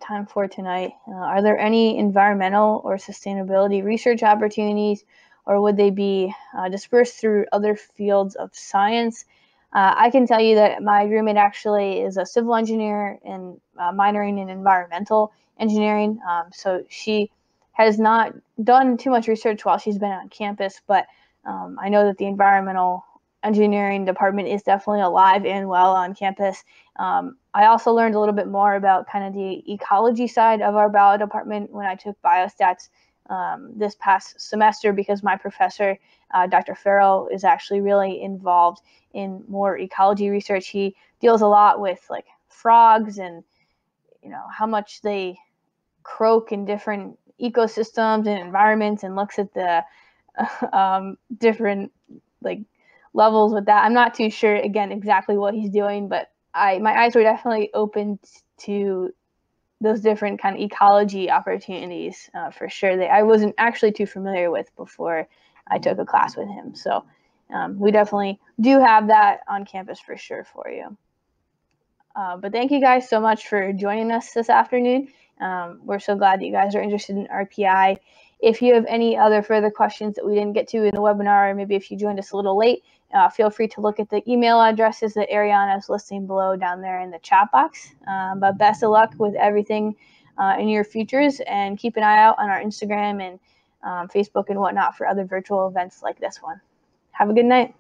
A: time for tonight. Are there any environmental or sustainability research opportunities, or would they be dispersed through other fields of science? I can tell you that my roommate actually is a civil engineer and minoring in environmental engineering. So she has not done too much research while she's been on campus, but I know that the environmental engineering department is definitely alive and well on campus. I also learned a little bit more about kind of the ecology side of our bio department when I took biostats this past semester, because my professor, Dr. Farrell, is actually really involved in more ecology research. He deals a lot with like frogs and how much they croak in different ecosystems and environments, and looks at the different like levels with that. I'm not too sure again exactly what he's doing, but my eyes were definitely opened to those different kind of ecology opportunities for sure that I wasn't actually too familiar with before I took a class with him. So we definitely do have that on campus for sure for you. But thank you guys so much for joining us this afternoon. We're so glad that you guys are interested in RPI. If you have any other further questions that we didn't get to in the webinar, or maybe if you joined us a little late, feel free to look at the email addresses that Ariana is listing below down there in the chat box. But best of luck with everything in your futures, and keep an eye out on our Instagram and Facebook and whatnot for other virtual events like this one. Have a good night.